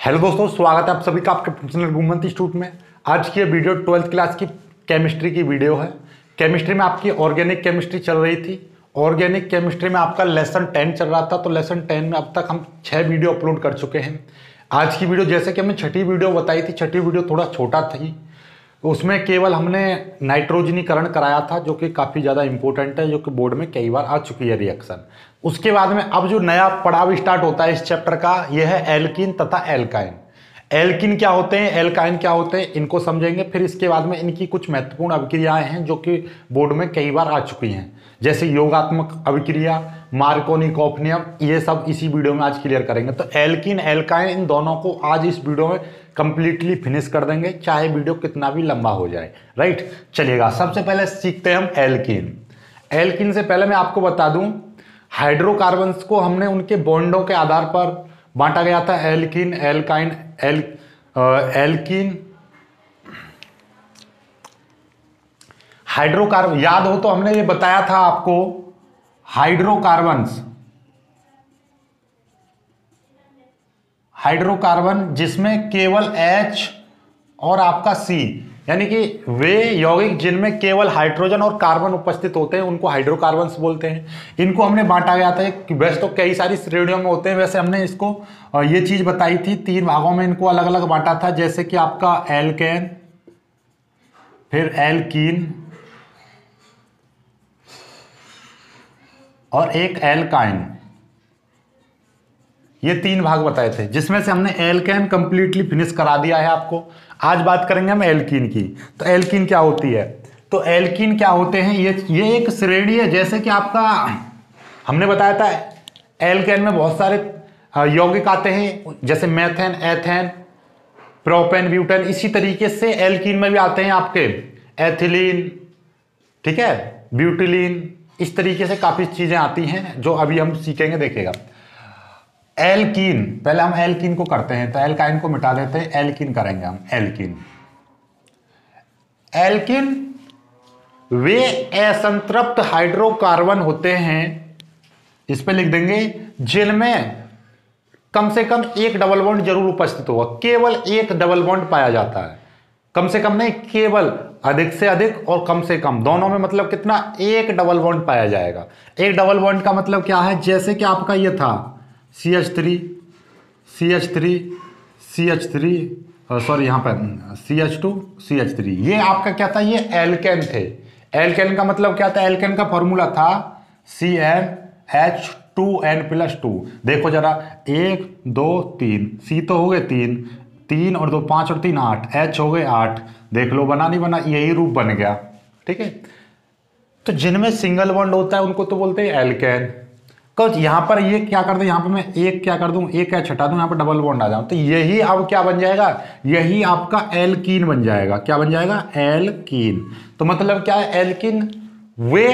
Hello दोस्तों, स्वागत है आप सभी का आपके प्रोफेशनल घूमंत इंस्टीट्यूट में। आज की ये वीडियो 12th क्लास की केमिस्ट्री की वीडियो है। केमिस्ट्री में आपकी ऑर्गेनिक केमिस्ट्री चल रही थी। ऑर्गेनिक केमिस्ट्री में आपका लेसन 10 चल रहा था, तो लेसन 10 में अब तक हम 6 वीडियो अपलोड कर चुके हैं। आज की वीडियो जैसे कि हमने छठी वीडियो बताई थी, छठी वीडियो थोड़ा छोटा थी, उसमें केवल हमने नाइट्रोजनीकरण कराया था, जो कि काफ़ी ज़्यादा इंपॉर्टेंट है, जो कि बोर्ड में कई बार आ चुकी है रिएक्शन। उसके बाद में अब जो नया पड़ाव स्टार्ट होता है इस चैप्टर का, यह है एल्कीन तथा एल्काइन। एल्कीन क्या होते हैं, एल्काइन क्या होते हैं, इनको समझेंगे। फिर इसके बाद में इनकी कुछ महत्वपूर्ण अभिक्रियाएं हैं जो कि बोर्ड में कई बार आ चुकी हैं, जैसे योगात्मक अभिक्रिया, मार्कोनी कॉफनियम, ये सब इसी वीडियो में आज क्लियर करेंगे। तो एल्कीन एल्काइन इन दोनों को आज इस वीडियो में कंप्लीटली फिनिश कर देंगे, चाहे वीडियो कितना भी लंबा हो जाए। राइट, चलिएगा सबसे पहले सीखते हैं हम एल्कीन। एल्कीन से पहले मैं आपको बता दूं, हाइड्रोकार्बन्स को हमने उनके बॉन्डों के आधार पर बांटा गया था, एल्कीन, एल्काइन, एल्कीन। हाइड्रोकार्बन याद हो तो हमने ये बताया था आपको, हाइड्रोकार्बन जिसमें केवल H और आपका C, यानी कि वे यौगिक जिनमें केवल हाइड्रोजन और कार्बन उपस्थित होते हैं उनको हाइड्रोकार्बन्स बोलते हैं। इनको हमने बांटा गया था, वैसे तो कई सारी श्रेणियों में होते हैं, वैसे हमने इसको ये चीज बताई थी, 3 भागों में इनको अलग अलग बांटा था, जैसे कि आपका एल्केन, फिर एल्कीन और एक एल्काइन। ये 3 भाग बताए थे, जिसमें से हमने एल्केन कंप्लीटली फिनिश करा दिया है आपको। आज बात करेंगे हम एल्कीन की। तो एल्कीन क्या होती है, तो एल्कीन क्या होते हैं, ये एक श्रेणी है। जैसे कि आपका हमने बताया था एल्केन में बहुत सारे यौगिक आते हैं, जैसे मेथेन, एथेन, प्रोपेन, ब्यूटेन। इसी तरीके से एल्कीन में भी आते हैं आपके एथिलीन, ठीक है, ब्यूटिलीन, इस तरीके से काफी चीजें आती हैं जो अभी हम सीखेंगे, देखिएगा। एल्कीन, पहले हम एल्कीन को करते हैं, तो एल्काइन को मिटा देते हैं, एल्कीन करेंगे हम। एल्कीन, एल्कीन वे असंतृप्त हाइड्रोकार्बन होते हैं, इस पे लिख देंगे, जिनमें कम से कम एक डबल बॉन्ड जरूर उपस्थित होगा। केवल एक डबल बॉन्ड पाया जाता है, कम से कम नहीं, केवल, अधिक से अधिक और कम से कम, दोनों में मतलब कितना, एक डबल बॉन्ड पाया जाएगा। एक डबल बॉन्ड का मतलब क्या है, जैसे कि आपका ये था CH3, CH3, CH3, सॉरी यहाँ पर CH2, CH3, ये आपका क्या था, ये एल्केन थे। एल्केन का मतलब क्या था, एल्केन का फॉर्मूला था CnH2n+2। देखो जरा, 1 2 3, C तो हो गए 3, 3 और 2 5 और 3 8, H हो गए 8। देख लो बना नहीं बना, यही रूप बन गया। ठीक है, तो जिनमें सिंगल बॉन्ड होता है उनको तो बोलते हैं एल्केन। तो यहाँ पर ये क्या कर दे, यहाँ पे मैं एक क्या कर दूं, एक क्या छटा दूं, यहाँ पर डबल बॉन्ड आ जाऊं, तो यही अब क्या बन जाएगा, यही आपका एल्कीन बन जाएगा। क्या बन जाएगा, एल्कीन। तो मतलब क्या है, एल्कीन वे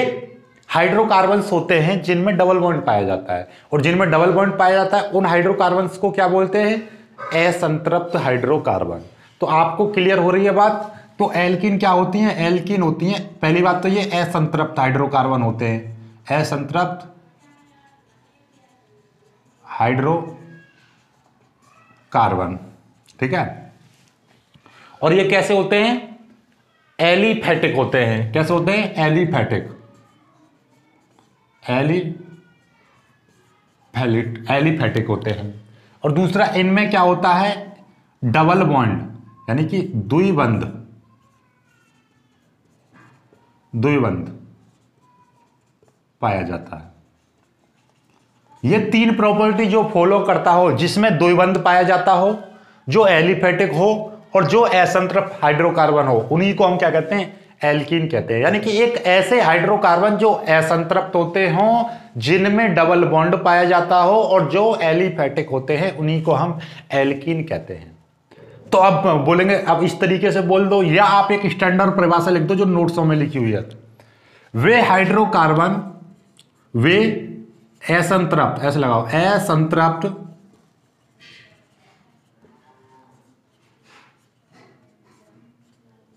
हाइड्रोकार्बन्स होते हैं जिनमें डबल बॉन्ड पाया जाता है, और जिनमें डबल बॉन्ड पाया जाता है उन हाइड्रोकार्बन्स को क्या बोलते हैं, असंतृप्त हाइड्रोकार्बन। तो आपको क्लियर हो रही है बात। तो एल्कीन क्या होती है, एल्कीन होती है, पहली बात तो ये असंतृप्त हाइड्रोकार्बन होते हैं, असंतृप्त हाइड्रोकार्बन, ठीक है। और ये कैसे होते हैं, एलिफेटिक होते हैं। कैसे होते हैं, एलिफेटिक, एलिफेटिक होते हैं। और दूसरा, इनमें क्या होता है, डबल बॉन्ड, यानी कि द्विबंध पाया जाता है। ये 3 प्रॉपर्टी जो फॉलो करता हो, जिसमें द्विबंध पाया जाता हो, जो एलिफेटिक हो और जो असंतृप्त हाइड्रोकार्बन हो, उन्हीं को हम क्या कहते हैं, एल्कीन कहते हैं। यानी कि एक ऐसे हाइड्रोकार्बन जो असंतृप्त होते हों, जिनमें डबल बॉन्ड पाया जाता हो, और जो एलिफेटिक होते हैं उन्हीं को हम एल्कीन कहते हैं। तो अब बोलेंगे, अब इस तरीके से बोल दो, या आप एक स्टैंडर्ड परिभाषा लिख दो जो नोट्सों में लिखी हुई है। वे हाइड्रोकार्बन, वे असंतृप्त, ऐसे लगाओ, असंतृप्त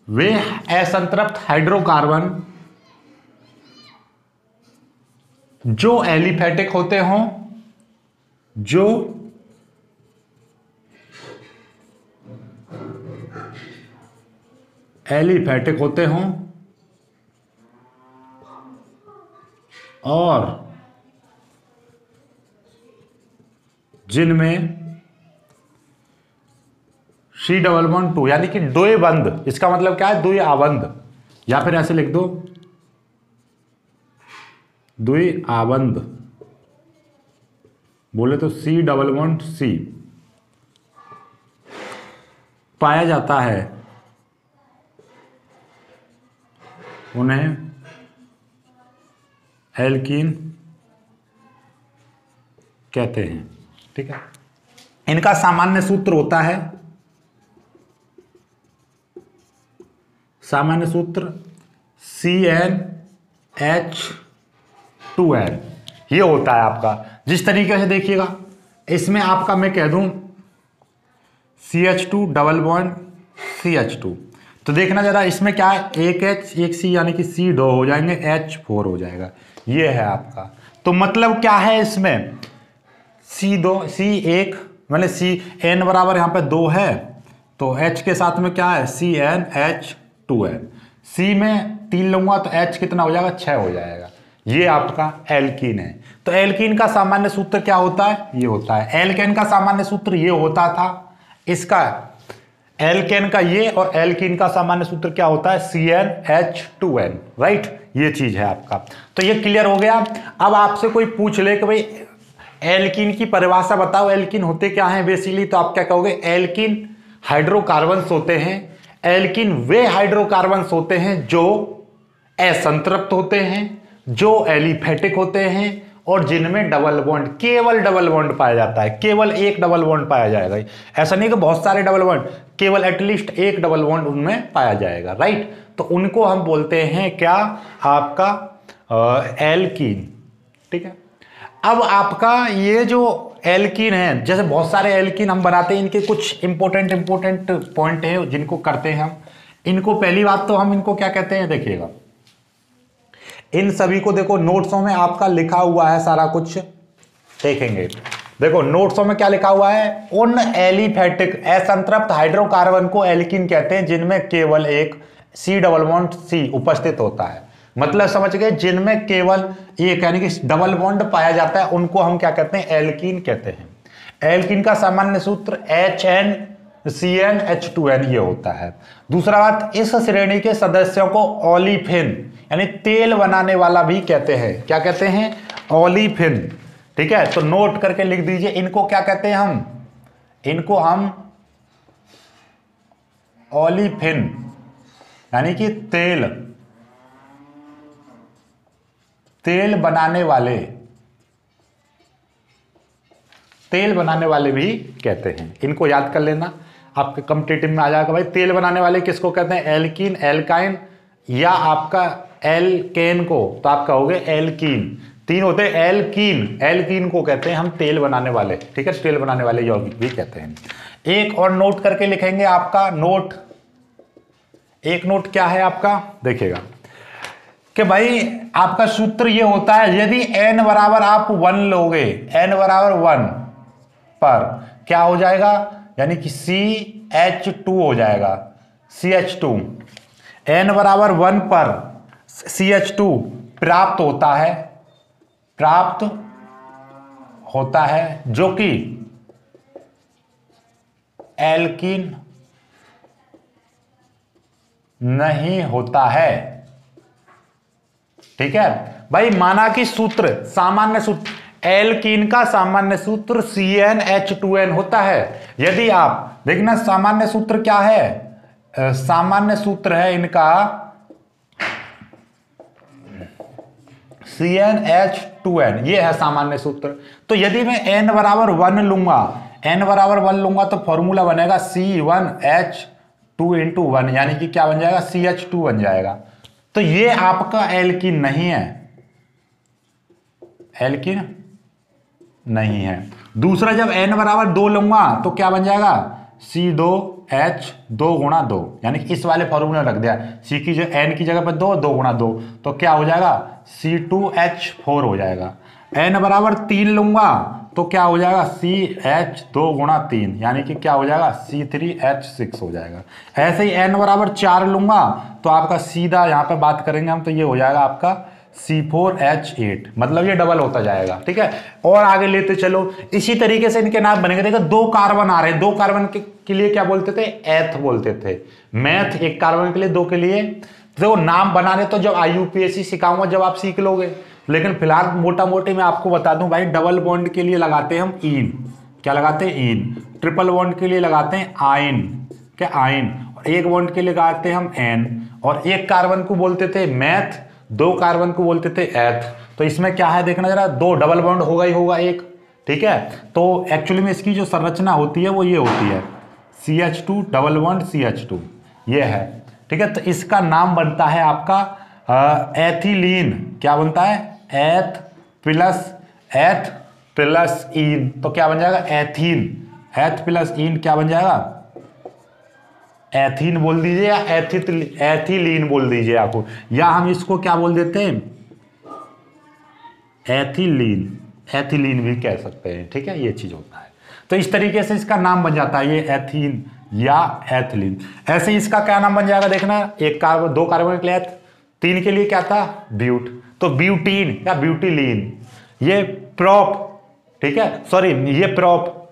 वे असंतृप्त हाइड्रोकार्बन जो एलिफेटिक होते हों, जो एलिफैटिक होते हों और जिनमें C++2 यानी कि द्वयबंध, इसका मतलब क्या है, द्वि आबंध, या फिर ऐसे लिख दो द्वि आबंध, बोले तो C++C पाया जाता है, उन्हें एल्कीन कहते हैं। ठीक है, इनका सामान्य सूत्र होता है, सामान्य सूत्र CnH2n, ये होता है आपका। जिस तरीके से देखिएगा, इसमें आपका मैं कह दूं CH2 डबल बॉन्ड CH2, तो देखना जरा इसमें क्या है, एक H एक C यानी कि C2 हो जाएंगे, H4 हो जाएगा, ये है आपका। तो मतलब क्या है इसमें, C2 C1 मतलब CN बराबर यहाँ पे 2 है, तो H के साथ में क्या है CnH2n, C में 3 लूंगा तो H कितना हो जाएगा, 6 हो जाएगा, ये आपका एल्कीन है। तो एल्कीन का सामान्य सूत्र क्या होता है, ये होता है। एल्केन का सामान्य सूत्र ये होता था, इसका एल्केन का ये, और एल्कीन का सामान्य सूत्र क्या होता है CnH2n, राइट, ये चीज है आपका। तो ये क्लियर हो गया। अब आपसे कोई पूछ ले कि भाई एल्कीन की परिभाषा बताओ, एल्कीन होते क्या हैं बेसिकली, तो आप क्या कहोगे, एल्कीन हाइड्रोकार्बन्स होते हैं। एल्कीन वे हाइड्रोकार्बन्स होते हैं जो असंतृप्त होते हैं, जो एलिफैटिक होते हैं, और जिनमें डबल बॉन्ड, केवल डबल बॉन्ड पाया जाता है, केवल एक डबल बॉन्ड पाया जाएगा। ऐसा नहीं कि बहुत सारे डबल बॉन्ड, केवल एटलीस्ट एक डबल बॉन्ड उनमें पाया जाएगा, राइट। तो उनको हम बोलते हैं क्या, आपका एल्कीन। ठीक है, अब आपका ये जो एल्कीन है, जैसे बहुत सारे एल्कीन हम बनाते हैं, इनके कुछ इंपॉर्टेंट पॉइंट है जिनको करते हैं हम। इनको पहली बात तो हम इनको क्या कहते हैं, देखिएगा इन सभी को देखो नोट्सों में आपका लिखा हुआ है सारा कुछ, देखेंगे देखो नोट्सों में क्या लिखा हुआ है, उन एलिफैटिक असंतृप्त हाइड्रोकार्बन को एल्कीन कहते हैं जिनमें केवल एक C++C उपस्थित होता है। मतलब समझ गए, जिनमें केवल एक यानी कि डबल बॉन्ड पाया जाता है, उनको हम क्या कहते हैं, एल्कीन कहते हैं। एल्कीन का सामान्य सूत्र CnH2n ये होता है। दूसरा बात, इस श्रेणी के सदस्यों को ओलिफिन यानी तेल बनाने वाला भी कहते हैं। क्या कहते हैं, ओलिफिन। ठीक है, तो नोट करके लिख दीजिए, इनको क्या कहते हैं हम, इनको हम ओलिफिन यानी कि तेल बनाने वाले भी कहते हैं। इनको याद कर लेना, आपके कॉम्पिटिटिव में आ जाएगा भाई, तेल बनाने वाले किसको कहते हैं, एल्कीन, एल्काइन या आपका एल्केन को, तो आप कहोगे एल्कीन। तीन होते हैं, एल्कीन को कहते हैं हम तेल बनाने वाले। ठीक है, तेल बनाने वाले यौगिक भी कहते हैं। एक और नोट करके लिखेंगे, आपका नोट, एक नोट क्या है आपका, देखिएगा कि भाई आपका सूत्र ये होता है, यदि n बराबर आप 1 लोगे, n बराबर 1 पर क्या हो जाएगा, यानी कि CH2 हो जाएगा, CH2। n बराबर 1 पर CH2 प्राप्त होता है जो कि एल्कीन नहीं होता है। ठीक है भाई, माना कि सूत्र, सामान्य सूत्र, एल्कीन का सामान्य सूत्र CnH2n होता है। यदि आप देखना सामान्य सूत्र क्या है, सामान्य सूत्र है इनका CnH2n, ये है सामान्य सूत्र। तो यदि मैं n बराबर 1 लूंगा, तो फॉर्मूला बनेगा C1H2 × 1 यानी कि क्या बन जाएगा, CH2 बन जाएगा। तो ये आपका एल्कीन नहीं है, एल्कीन नहीं है। दूसरा, जब n बराबर 2 लूंगा तो क्या बन जाएगा, C2H2 × 2 यानी कि इस वाले फॉर्मूला रख दिया, C की जगह n की जगह पर 2 × 2, तो क्या हो जाएगा, C2H4 हो जाएगा। n बराबर 3 लूंगा तो क्या हो जाएगा CH2 गुणा 3, यानी कि क्या हो जाएगा C3H6 हो जाएगा। ऐसे ही n बराबर 4 लूंगा तो आपका सीधा यहाँ पे बात करेंगे हम, तो ये हो जाएगा आपका C4H8, मतलब ये डबल होता जाएगा। ठीक है, और आगे लेते चलो, इसी तरीके से इनके नाम बनेंगे। देखो 2 कार्बन आ रहे हैं, 2 कार्बन के लिए क्या बोलते थे, एथ बोलते थे, मैथ। 1 कार्बन के लिए, 2 के लिए। देखो नाम बनाने तो जब IUPAC सिखाऊंगा जब आप सीख लोगे, लेकिन फिलहाल मोटा मोटी मैं आपको बता दूं भाई, डबल बॉन्ड के लिए लगाते हैं हम इन, क्या लगाते हैं इन। ट्रिपल बॉन्ड के लिए लगाते हैं आइन, क्या आइन। और 1 बॉन्ड के लिए लगाते हैं हम एन। और 1 कार्बन को बोलते थे मैथ, 2 कार्बन को बोलते थे एथ। तो इसमें क्या है देखना जरा, 2 डबल बॉन्ड होगा ही होगा एक। ठीक है, तो एक्चुअली में इसकी जो संरचना होती है वो ये होती है CH2 डबल बॉन्ड CH2, ये है। ठीक है, तो इसका नाम बनता है आपका एथिलीन। क्या बनता है, एथ प्लस इन, तो क्या बन जाएगा एथीन। एथ प्लस इन क्या बन जाएगा, एथीन बोल दीजिए या एथिलीन बोल दीजिए आपको, या हम इसको क्या बोल देते हैं, एथिलीन भी कह सकते हैं। ठीक है, ये चीज होता है। तो इस तरीके से इसका नाम बन जाता है ये एथीन या एथिलीन। ऐसे ही इसका क्या नाम बन जाएगा देखना, 1 कार्बन 2 कार्बन के लिए एथ, 3 के लिए क्या था ब्यूट, तो ब्यूटीन या ब्यूटीलीन। ये प्रोप, ठीक है, सॉरी ये प्रोप,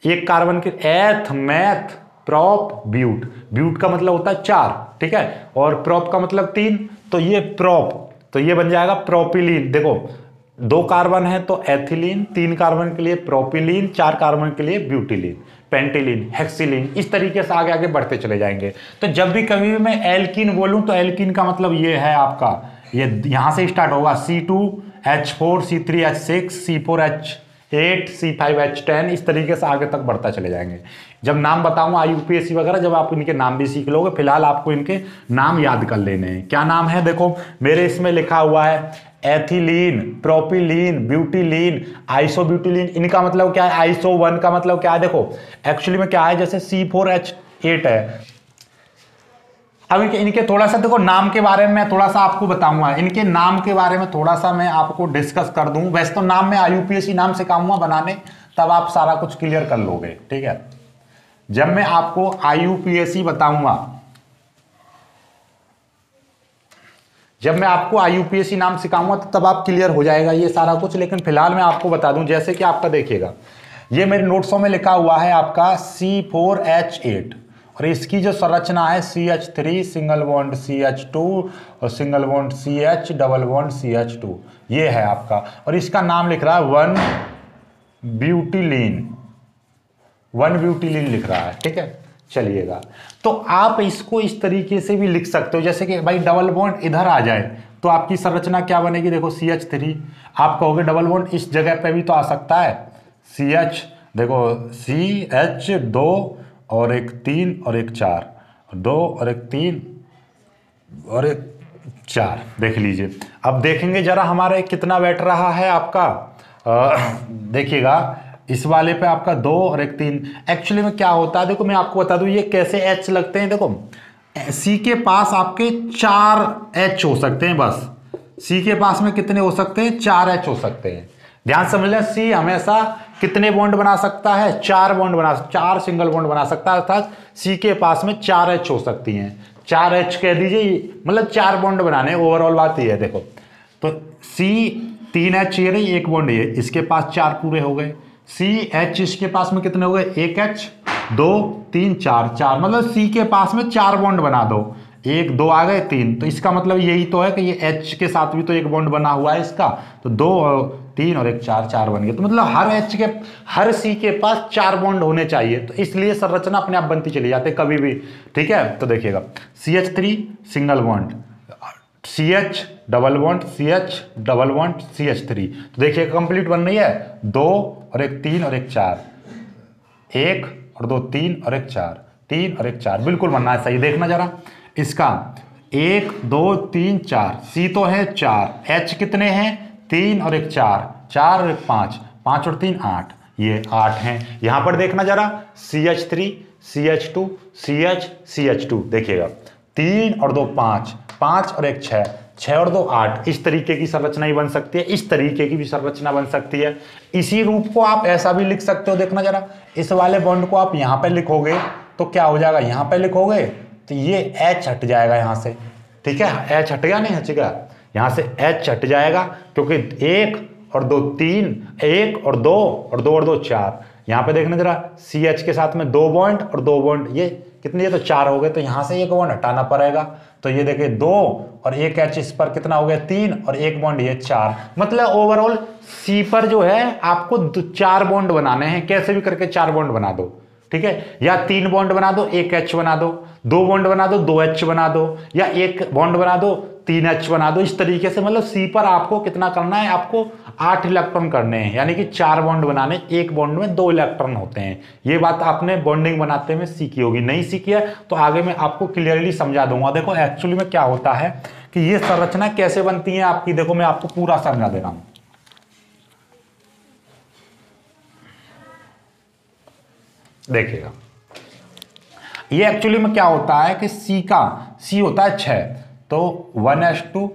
1 कार्बन के एथ मैथ प्रोप ब्यूट। ब्यूट का मतलब होता है 4, ठीक है, और प्रोप का मतलब 3, तो ये प्रोप, तो ये बन जाएगा प्रोपिलीन। देखो 2 कार्बन है तो एथिलीन, 3 कार्बन के लिए प्रोपिलीन, 4 कार्बन के लिए ब्यूटिलीन, पेंटिलीन, हेक्सिलीन। इस तरीके से आगे आगे बढ़ते चले जाएंगे। तो जब भी कभी भी मैं एल्कीन बोलूं तो एल्कीन का मतलब ये है आपका, ये यहां से स्टार्ट होगा C2H4 C3H6 C4H8 C5H10, इस तरीके से आगे तक बढ़ता चले जाएंगे। जब नाम बताऊंगा IUPAC वगैरह, जब आप इनके नाम भी सीख लोगे, फिलहाल आपको इनके नाम याद कर लेने हैं। क्या नाम है देखो, मेरे इसमें लिखा हुआ है एथिलीन, प्रोपिलीन, ब्यूटिलीन, आइसोब्यूटिलीन। इनका मतलब क्या है, आइसो 1 का मतलब क्या है, देखो एक्चुअली में क्या है, जैसे C4H8 है। अब इनके थोड़ा सा देखो नाम के बारे में मैं थोड़ा सा आपको बताऊंगा, इनके नाम के बारे में थोड़ा सा मैं आपको डिस्कस कर दूं। वैसे तो नाम में IUPAC नाम सिखाऊंगा बनाने, तब आप सारा कुछ क्लियर कर लोगे। ठीक है, जब मैं आपको IUPAC बताऊंगा, जब मैं आपको IUPAC नाम सिखाऊंगा तो तब आप क्लियर हो जाएगा ये सारा कुछ। लेकिन फिलहाल मैं आपको बता दूं, जैसे कि आपका देखिएगा, ये मेरे नोट्सों में लिखा हुआ है आपका C4H8, और इसकी जो संरचना है CH3 सिंगल बॉन्ड CH2 और single bond CH double bond CH2, ये है आपका। और इसका नाम लिख रहा है 1 ब्यूटिलीन लिख रहा है। ठीक है, चलिएगा, तो आप इसको इस तरीके से भी लिख सकते हो, जैसे कि भाई डबल बॉन्ड इधर आ जाए तो आपकी संरचना क्या बनेगी, देखो CH3, आप कहोगे डबल बॉन्ड इस जगह पे भी तो आ सकता है, CH, देखो CH2 और एक 3 और एक 4, 2 और एक 3 और एक 4, देख लीजिए। अब देखेंगे जरा हमारे कितना बैठ रहा है आपका, देखिएगा इस वाले पे आपका 2 और एक 3। एक्चुअली में क्या होता है, देखो मैं आपको बता दूं ये कैसे H लगते हैं। देखो C के पास आपके 4 H हो सकते हैं, बस C के पास में कितने हो सकते हैं, 4 H हो सकते हैं। ध्यान समझ लें, C हमेशा कितने बॉन्ड बना सकता है, 4 बॉन्ड बना, 4 सिंगल बॉन्ड बना सकता है, अर्थात C के पास में 4 H हो सकती हैं। 4 H कह दीजिए, मतलब 4 बॉन्ड बनाने, ओवरऑल बात ये है। देखो तो C 3 H ये रही, 1 बॉन्ड ये, इसके पास 4 पूरे हो गए। CH इसके पास में कितने हो गए, 1 H, 2 3 4, मतलब C के पास में 4 बॉन्ड बना दो, 1 2 आ गए 3, तो इसका मतलब यही तो है कि ये H के साथ भी तो 1 बॉन्ड बना हुआ है इसका, तो 2 और 3 और 1 4 बन गए। तो मतलब हर C के पास 4 बॉन्ड होने चाहिए, तो इसलिए संरचना अपने आप बनती चली जाती है कभी भी। ठीक है, तो देखिएगा CH3 single bond, CH double bond, CH double bond, CH3, तो देखिए कंप्लीट बन रही है, 2 और एक 3 और एक 4, 1 और 2 3 और एक 4, 3 और एक 4, बिल्कुल बनना है सही। देखना जरा इसका 1 2 3 4, C तो है 4, H कितने हैं, 3 और एक 4, 4 और एक 5, 5 और 3 8, ये 8 हैं। यहां पर देखना जरा CH3 CH2 CH CH2, देखिएगा 3 और 2 5, 5 और एक 6, 6 और 2 8, इस तरीके की संरचना ही बन सकती है, इस तरीके की भी संरचना बन सकती है। इसी रूप को आप ऐसा भी लिख सकते हो, देखना जरा, इस वाले बॉन्ड को आप यहाँ पे लिखोगे तो क्या हो जाएगा, यहाँ पे लिखोगे तो ये H हट जाएगा यहाँ से, ठीक है, H हट गया, नहीं हटेगा, यहाँ से H हट जाएगा, क्योंकि 1 और 2 3, 1 और 2 और 2 और 2 4, यहाँ पे देखना जरा, CH के साथ में 2 बॉन्ड और 2 बॉन्ड, ये कितने, ये तो 4 हो गए, तो यहाँ से 1 बॉन्ड हटाना पड़ेगा, तो ये देखिए 2 और 1 H इस पर कितना हो गया, 3 और 1 बॉन्ड ये 4, मतलब ओवरऑल C पर जो है आपको 4 बॉन्ड बनाने हैं, कैसे भी करके 4 बॉन्ड बना दो, ठीक है, या 3 बॉन्ड बना दो 1 H बना दो, 2 बॉन्ड बना दो 2 H बना दो, या 1 बॉन्ड बना दो 3 H बना दो, इस तरीके से मतलब C पर आपको कितना करना है, आपको 8 इलेक्ट्रॉन करने हैं, यानी कि 4 बॉन्ड बनाने, एक बॉन्ड में 2 इलेक्ट्रॉन होते हैं। ये बात आपने बॉन्डिंग बनाते में सीखी होगी, नहीं सीखी है तो आगे मैं आपको क्लियरली समझा दूंगा। देखो एक्चुअली में क्या होता है कि ये संरचना कैसे बनती है आपकी, देखो मैं आपको पूरा समझा दे रहा हूं। देखिएगा, ये एक्चुअली में क्या होता है कि C होता है 6, तो 1s2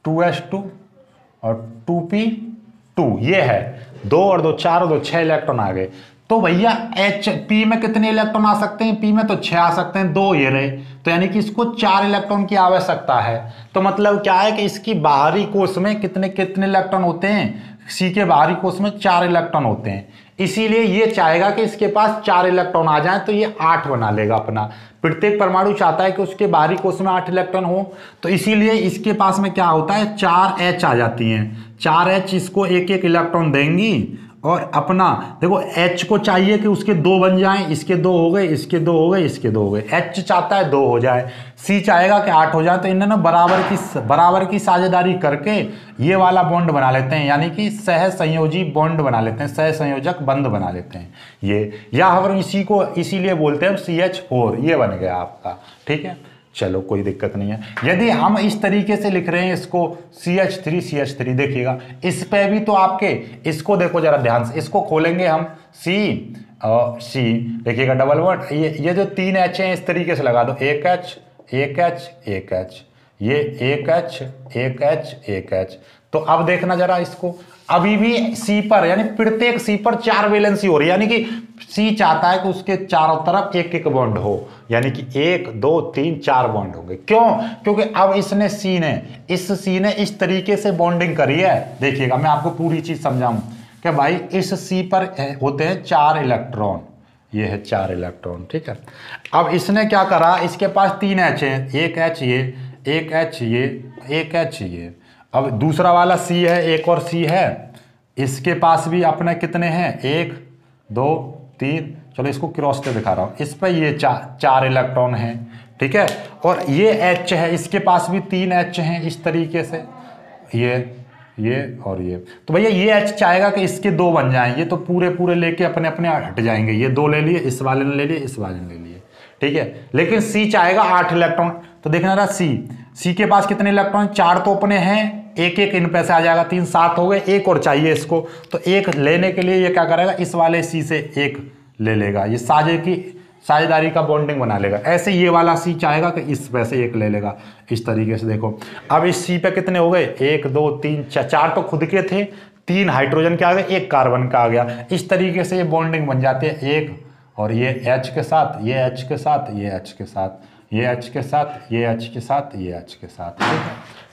2s2 और 2p2, ये है 2 और 2 4 और 2 6 इलेक्ट्रॉन आ गए। तो भैया P में कितने इलेक्ट्रॉन आ सकते हैं, P में तो 6 आ सकते हैं, 2 ये रहे, तो यानी कि इसको 4 इलेक्ट्रॉन की आवश्यकता है। तो मतलब क्या है कि इसकी बाहरी कोश में कितने कितने इलेक्ट्रॉन होते हैं, C के बाहरी कोश में 4 इलेक्ट्रॉन होते हैं, इसीलिए ये चाहेगा कि इसके पास 4 इलेक्ट्रॉन आ जाए, तो ये 8 बना लेगा अपना। प्रत्येक परमाणु चाहता है कि उसके बाहरी कोश में 8 इलेक्ट्रॉन हो, तो इसीलिए इसके पास में क्या होता है, 4H आ जाती हैं, 4H इसको एक एक इलेक्ट्रॉन देंगी, और अपना देखो H को चाहिए कि उसके 2 बन जाएं, इसके 2 हो गए, इसके 2 हो गए, इसके 2 हो गए, H चाहता है 2 हो जाए, C चाहेगा कि 8 हो जाए, तो इन्होंने बराबर की साझेदारी करके ये वाला बॉन्ड बना लेते हैं, यानी कि सह संयोजी बॉन्ड बना लेते हैं, सह संयोजक बंध बना लेते हैं ये, या हम इसी को इसीलिए बोलते हैं CH4, ये बन गया आपका, ठीक है। चलो कोई दिक्कत नहीं है। यदि हम इस तरीके से लिख रहे हैं इसको CH3 देखिएगा, इस पे भी तो आपके, इसको देखो जरा ध्यान से, इसको खोलेंगे हम C देखिएगा डबल बॉन्ड, ये जो 3 H हैं इस तरीके से लगा दो, 1H 1H ये 1H, तो अब देखना जरा इसको, अभी भी C पर, यानी प्रत्येक C पर 4 वैलेंसी हो रही है, यानी कि C चाहता है कि उसके चारों तरफ एक एक बॉन्ड हो, यानी कि 1 2 3 4 बॉन्ड होंगे। क्यों? क्योंकि अब इस C ने इस तरीके से बॉन्डिंग करी है। देखिएगा मैं आपको पूरी चीज समझाऊं कि भाई इस C पर होते हैं 4 इलेक्ट्रॉन, ये है 4 इलेक्ट्रॉन, ठीक है। अब इसने क्या करा, इसके पास 3 H है, 1 H ये, 1 H ये, 1 H ये। अब दूसरा वाला C है, एक और C है, इसके पास भी अपने कितने हैं, 1 2 3, चलो इसको क्रॉस से दिखा रहा हूं, इस पर ये 4 इलेक्ट्रॉन हैं, ठीक है। और ये H है, इसके पास भी 3 H हैं, इस तरीके से ये और ये। तो भैया ये H चाहेगा कि इसके 2 बन जाएं, ये तो पूरे लेके अपने अपने हट जाएंगे, ये 2 ले लिए, इस वाले ने ले लिए, इस वाले ने ले लिए, ठीक है। लेकिन C चाहेगा 8 इलेक्ट्रॉन, तो देखना रहा C के पास कितने इलेक्ट्रॉन, 4 तो अपने हैं, एक इन पैसे आ जाएगा, 3 7 हो गए, एक और चाहिए इसको, तो एक लेने के लिए ये क्या करेगा, इस वाले C से एक ले लेगा, ये साझेदारी का बॉन्डिंग बना लेगा। ऐसे ये वाला C चाहेगा कि इस पैसे एक ले लेगा, इस तरीके से। देखो अब इस C पे कितने हो गए, 1 2 3 4 तो खुद के थे, 3 हाइड्रोजन के आ गए, 1 कार्बन का आ गया, इस तरीके से ये बॉन्डिंग बन जाती है, एक और ये H के साथ, ये H के साथ, ये H के साथ, ये H के साथ, ये H के साथ, ये H के साथ, ठीक है।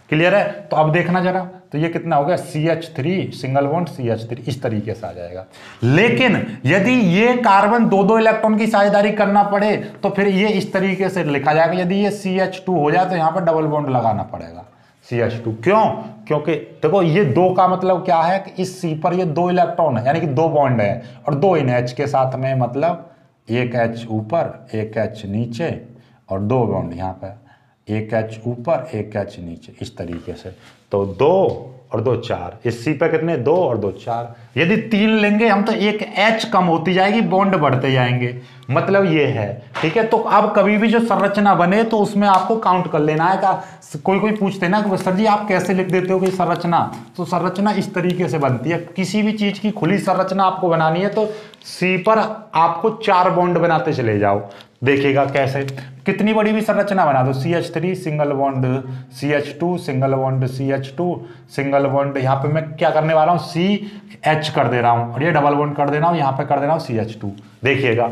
क्लियर है? तो अब देखना जरा, तो ये कितना हो गया, CH3 सिंगल बॉन्ड CH3, इस तरीके से आ जाएगा। लेकिन यदि ये कार्बन 2 इलेक्ट्रॉन की साझेदारी करना पड़े तो फिर ये इस तरीके से लिखा जाएगा, यदि ये CH2 हो जाए तो यहाँ पर डबल बॉन्ड लगाना पड़ेगा, CH2। क्यों? क्योंकि देखो ये 2 का मतलब क्या है कि इस C पर ये 2 इलेक्ट्रॉन है, यानी कि 2 बॉन्ड है, और 2 इन H के साथ में, मतलब 1 H ऊपर 1 H नीचे और 2 बॉन्ड यहाँ पर, 1 H ऊपर 1 H नीचे, इस तरीके से। तो 2 और 2 4, इस C पे कितने, 2 और 2 4, यदि 3 लेंगे हम तो एक H कम होती जाएगी, बॉन्ड बढ़ते जाएंगे, मतलब ये है। ठीक है, तो अब कभी भी जो संरचना बने तो उसमें आपको काउंट कर लेना है। का कोई पूछते हैं ना कि सर जी आप कैसे लिख देते हो कि संरचना, तो संरचना इस तरीके से बनती है। किसी भी चीज की खुली संरचना आपको बनानी है तो C पर आपको 4 बॉन्ड बनाते चले जाओ, देखिएगा कैसे। कितनी बड़ी भी संरचना बना दो, CH3 single bond CH2 single bond CH2 single bond, यहाँ पे मैं क्या करने वाला हूँ CH कर दे रहा हूँ और ये डबल बॉन्ड कर दे रहा हूँ, यहाँ पे कर दे रहा हूँ CH2। देखिएगा,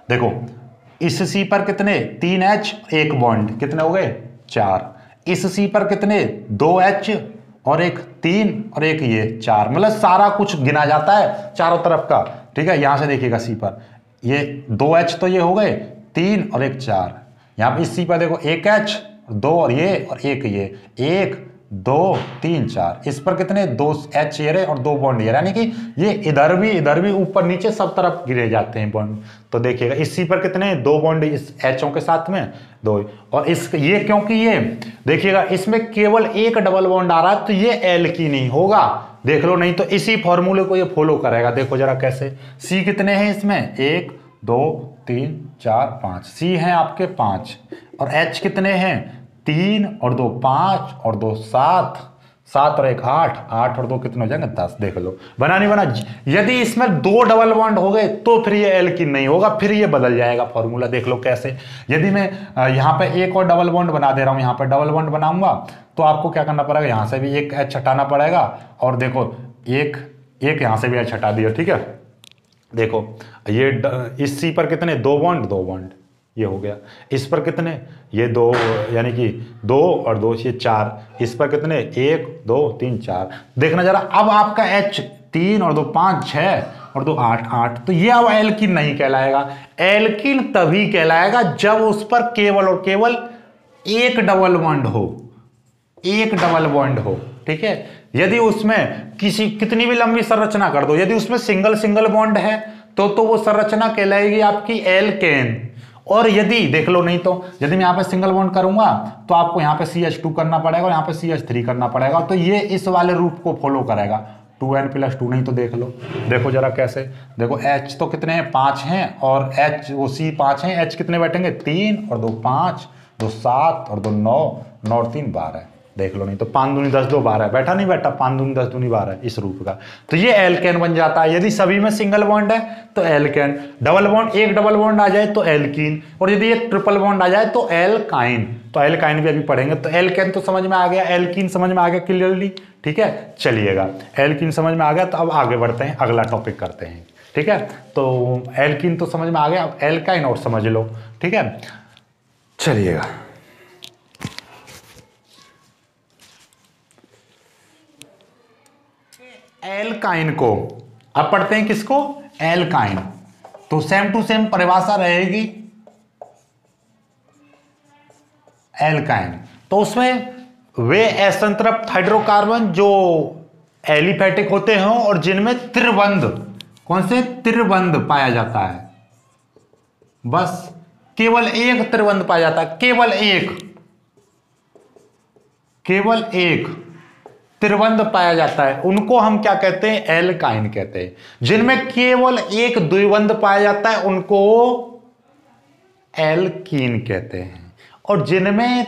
देखो इस C पर कितने 3H 1 बॉन्ड, कितने हो गए 4। इस C पर कितने 2H और एक 3 और एक ये 4, मतलब सारा कुछ गिना जाता है चारों तरफ का। ठीक है, यहां से देखिएगा C पर ये 2H तो ये हो गए 3 और एक 4, यहाँ पे इस C पर देखो 1H 2 और एक ये 1 2 3 4, इस पर कितने 2H ये रहे और 2 बॉन्ड ये, यानी कि ये इधर भी ऊपर नीचे सब तरफ गिरे जाते हैं बॉन्ड। तो देखिएगा इस C पर कितने 2 बॉन्ड इस Hओं के साथ में 2, और इस ये क्योंकि ये देखिएगा इसमें केवल एक डबल बॉन्ड आ रहा है तो ये एल्कीन ही होगा, देख लो, नहीं तो इसी फॉर्मूले को ये फॉलो करेगा। देखो जरा कैसे, C कितने हैं इसमें 1 2 3 4 5, C हैं आपके 5 और H कितने हैं 3 और 2 5 और 2 7, 7 और 1 8, 8 और 2 कितने हो जाएंगे 10। देख लो बना नहीं बना। यदि इसमें 2 डबल बॉन्ड हो गए तो फिर ये एल्कीन नहीं होगा, फिर ये बदल जाएगा फॉर्मूला। देख लो कैसे, यदि मैं यहाँ पे एक और डबल बॉन्ड बना दे रहा हूँ, यहाँ पे डबल बॉन्ड बनाऊंगा तो आपको क्या करना पड़ेगा, यहाँ से भी एक H हटाना पड़ेगा और देखो एक यहाँ से भी H हटा दिया। ठीक है, देखो ये इस C पर कितने 2 बॉन्ड ये हो गया, इस पर कितने ये 2, यानी कि 2 और 2 ये 4, इस पर कितने 1 2 3 4। देखना जरा, अब आपका H 3 और 2 5 6 और 2 8 8, तो ये अब एल्कीन नहीं कहलाएगा। एल्कीन तभी कहलाएगा जब उस पर केवल और केवल एक डबल बॉन्ड हो, एक डबल बॉन्ड हो। ठीक है, यदि उसमें कितनी भी लंबी संरचना कर दो, यदि उसमें सिंगल बॉन्ड है तो वो संरचना कहलाएगी आपकी एल्केन। और यदि देख लो, नहीं तो यदि मैं यहाँ पे सिंगल बॉन्ड करूंगा तो आपको यहाँ पे CH2 करना पड़ेगा और यहाँ पे CH3 करना पड़ेगा, तो ये इस वाले रूप को फॉलो करेगा 2n+2। नहीं तो देख लो, देखो जरा कैसे, देखो H तो कितने हैं 5 हैं और H वो C 5 हैं, H कितने बैठेंगे 3 और 2 5 2 7 और 2 9 9 और 3 12। देख लो, नहीं तो 5 दूनी 10 2 12 बैठा नहीं बैठा, 5 दूनी 10 दूनी 12 इस रूप का, तो ये एल्केन बन जाता है। यदि सभी में सिंगल बॉन्ड है तो एल्केन, डबल बॉन्ड एक डबल बॉन्ड आ जाए तो एल्कीन, और यदि एक ट्रिपल बॉन्ड आ जाए तो एल्काइन। तो एल्काइन भी अभी पढ़ेंगे। तो एल्केन तो समझ में आ गया, एल्कीन समझ में आ गया क्लियरली। ठीक है, चलिएगा एल्कीन समझ में आ गया, तो अब आगे बढ़ते हैं, अगला टॉपिक करते हैं। ठीक है, तो एल्कीन तो समझ में आ गया, अब एल्काइन और समझ लो। ठीक है, चलिएगा एल्काइन को अब पढ़ते हैं, किसको एल्काइन। तो सेम टू सेम परिभाषा रहेगी एल्काइन। तो उसमें वे असंतृप्त हाइड्रोकार्बन जो एलिफेटिक होते हैं और जिनमें त्रिबंध, कौन से त्रिबंध पाया जाता है, बस केवल एक त्रिबंध पाया जाता है, केवल एक त्रिबंध पाया जाता है, उनको हम क्या कहते हैं एल्काइन कहते हैं। जिनमें केवल एक द्विबंध पाया जाता है उनको एल्कीन कहते हैं, और जिनमें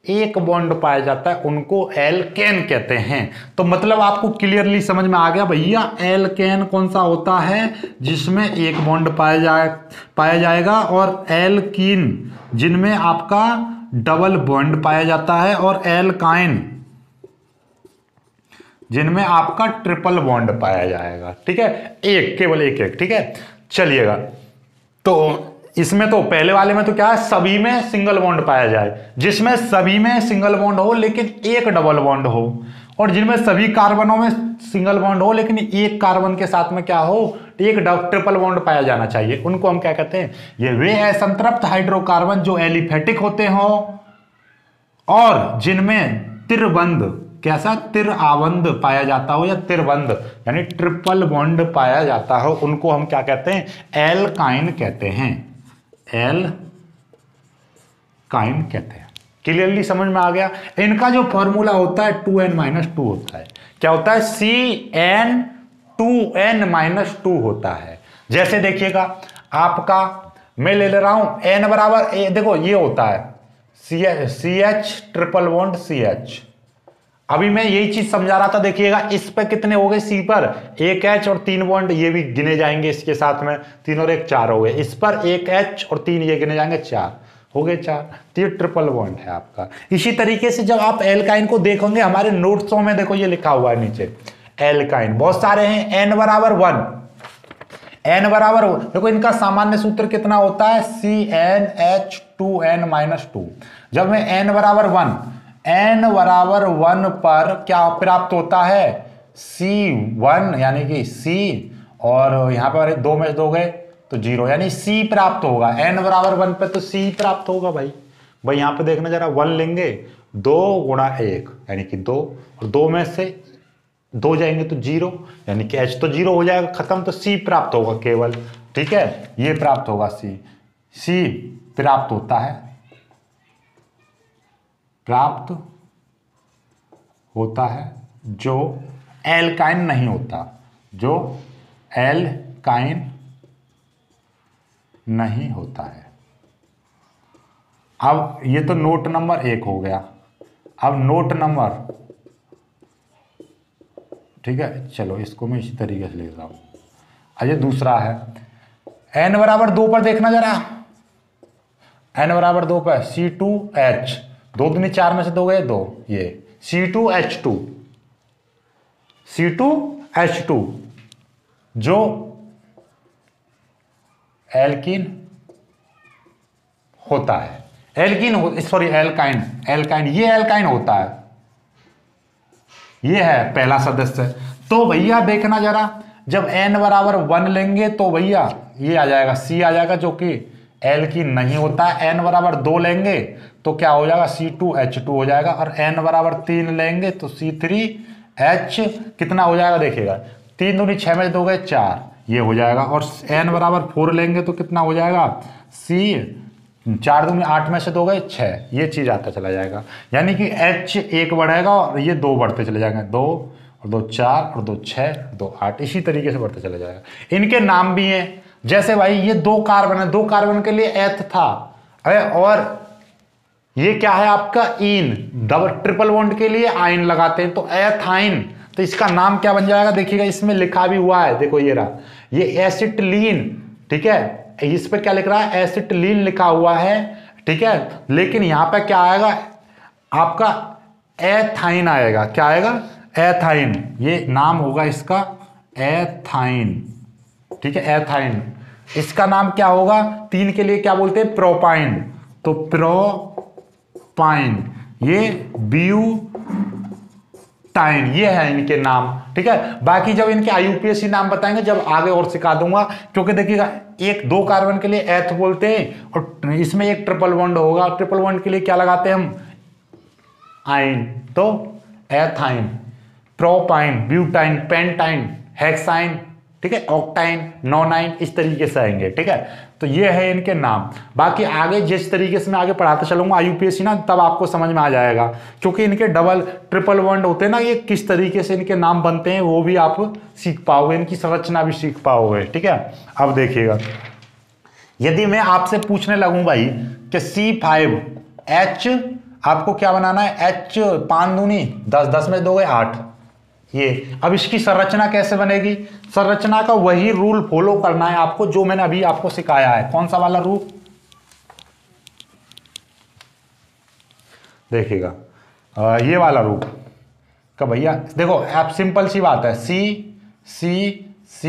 एक बॉन्ड पाया जाता है उनको एल्केन कहते हैं। तो मतलब आपको क्लियरली समझ में आ गया भैया, एल्केन कौन सा होता है जिसमें एक बॉन्ड पाया जाएगा, और एल्कीन जिनमें आपका डबल बॉन्ड पाया जाता है, और एल्काइन जिनमें आपका ट्रिपल बॉन्ड पाया जाएगा। ठीक है, केवल एक। ठीक है, चलिएगा, तो इसमें तो पहले वाले में तो क्या है, सभी में सिंगल बॉन्ड पाया जाए, जिसमें सभी में सिंगल बॉन्ड हो लेकिन एक डबल बॉन्ड हो, और जिनमें सभी कार्बनों में सिंगल बॉन्ड हो लेकिन एक कार्बन के साथ में क्या हो, एक ट्रिपल बॉन्ड पाया जाना चाहिए, उनको हम क्या कहते हैं, ये वे असंतृप्त हाइड्रोकार्बन जो एलिफेटिक होते हो और जिनमें त्रिबंध, कैसा त्रिआबंध पाया जाता हो या त्रिबंध यानी ट्रिपल बॉन्ड पाया जाता हो, उनको हम क्या कहते हैं एल्काइन कहते हैं, एल्काइन कहते हैं। क्लियरली समझ में आ गया। इनका जो फॉर्मूला होता है 2n-2 होता है। क्या होता है, CN2N-2 होता है। जैसे देखिएगा आपका मैं ले रहा हूं N बराबर देखो ये होता है CH ट्रिपल बॉन्ड CH। अभी मैं यही चीज समझा रहा था, देखिएगा इस पर कितने हो गए, C पर एक H और 3 बॉन्ड, ये भी गिने जाएंगे इसके साथ में, 3 और 1 4 हो गए। इस पर एक H और 3 ये गिने जाएंगे, 4 हो गए 4। तो ये ट्रिपल बॉन्ड है आपका। इसी तरीके से जब आप एल्काइन को देखोगे हमारे नोट्सों में, देखो ये लिखा हुआ है नीचे एल्काइन, बहुत सारे हैं। N बराबर 1, N बराबर देखो इनका सामान्य सूत्र कितना होता है, CnH2n-2। जब मैं N बराबर 1 पर क्या प्राप्त होता है, C1 यानी कि C, और यहां पर 2 में 2 गए तो 0, यानी C प्राप्त होगा। N बराबर 1 पे तो C प्राप्त होगा भाई। यहां पे देखना जरा, 1 लेंगे 2 गुणा 1 यानी कि 2, और 2 में से 2 जाएंगे तो 0, यानी कि H तो 0 हो जाएगा खत्म, तो C प्राप्त होगा केवल। ठीक है, ये प्राप्त होगा C प्राप्त होता है, प्राप्त होता है जो एल्काइन नहीं होता, जो एल्काइन नहीं होता है। अब ये तो नोट नंबर 1 हो गया। अब नोट नंबर, ठीक है चलो इसको मैं इसी तरीके से लिख रहा हूं। अजय दूसरा है N बराबर 2 पर देखना जरा, N बराबर 2 पर C2H, 2 दूनी 4 में से 2 गए 2, ये C2H2 जो एल्कीन होता है, एल्काइन ये एल्काइन होता है, ये है पहला सदस्य। तो भैया देखना जरा, जब N बराबर 1 लेंगे तो भैया ये आ जाएगा C आ जाएगा, जो कि एल्कीन नहीं होता है। N बराबर 2 लेंगे तो क्या हो जाएगा, C2H2 हो जाएगा, और N बराबर 3 लेंगे तो C3H कितना हो जाएगा, देखिएगा 3 दूनी 6 में 2 गए 4, ये हो जाएगा। और N बराबर 4 लेंगे तो कितना हो जाएगा, 4 दूनी 8 में से 2 गए 6, ये चीज आता चला जाएगा। यानी कि H 1 बढ़ेगा और ये 2 बढ़ते चले जाएंगे, 2 और 2 4 और 2 6 2 8, इसी तरीके से बढ़ते चले जाएगा। इनके नाम भी हैं, जैसे भाई ये 2 कार्बन है, 2 कार्बन के लिए एथ था, और ये क्या है आपका इन, डबल ट्रिपल बॉन्ड के लिए आइन लगाते हैं तो एथाइन, तो इसका नाम क्या बन जाएगा, देखिएगा इसमें लिखा भी हुआ है, देखो ये रहा, ये एसिटिलीन। ठीक है, इस पे क्या लिख रहा है, एसिटिलीन लिखा हुआ है। ठीक है, लेकिन यहां पे क्या आएगा आपका, एथाइन आएगा। क्या आएगा, एथाइन, ये नाम होगा इसका एथाइन। ठीक है, एथाइन। इसका नाम क्या होगा, 3 के लिए क्या बोलते हैं, प्रोपाइन, तो प्रोपाइन, ये ब्यूटाइन, ये है इनके नाम। ठीक है, बाकी जब इनके आईयूपीएसी नाम बताएंगे जब आगे और सिखा दूंगा, क्योंकि देखिएगा 1-2 कार्बन के लिए एथ बोलते हैं, और इसमें एक ट्रिपल बॉन्ड होगा, ट्रिपल बॉन्ड के लिए क्या लगाते हैं हम, आइन, तो ethyne, propyne, butyne, pentyne, hexyne, ठीक है, ऑक्टाइन, नोनाइन, इस तरीके से आएंगे। ठीक है, तो ये है इनके नाम। बाकी आगे जिस तरीके से मैं आगे पढ़ाते चलूंगा आईयूपीएसी ना, तब आपको समझ में आ जाएगा, क्योंकि इनके डबल ट्रिपल बॉन्ड होते हैं ना, ये किस तरीके से इनके नाम बनते हैं वो भी आप सीख पाओगे, इनकी संरचना भी सीख पाओगे। ठीक है, अब देखिएगा, यदि मैं आपसे पूछने लगूं भाई कि C5H आपको क्या बनाना है, H 5 दूनी 10, 10 में 2 गए 8, ये। अब इसकी संरचना कैसे बनेगी, संरचना का वही रूल फॉलो करना है आपको जो मैंने अभी आपको सिखाया है। कौन सा वाला रूल, देखिएगा ये वाला रूल का भैया, देखो आप सिंपल सी बात है, C C C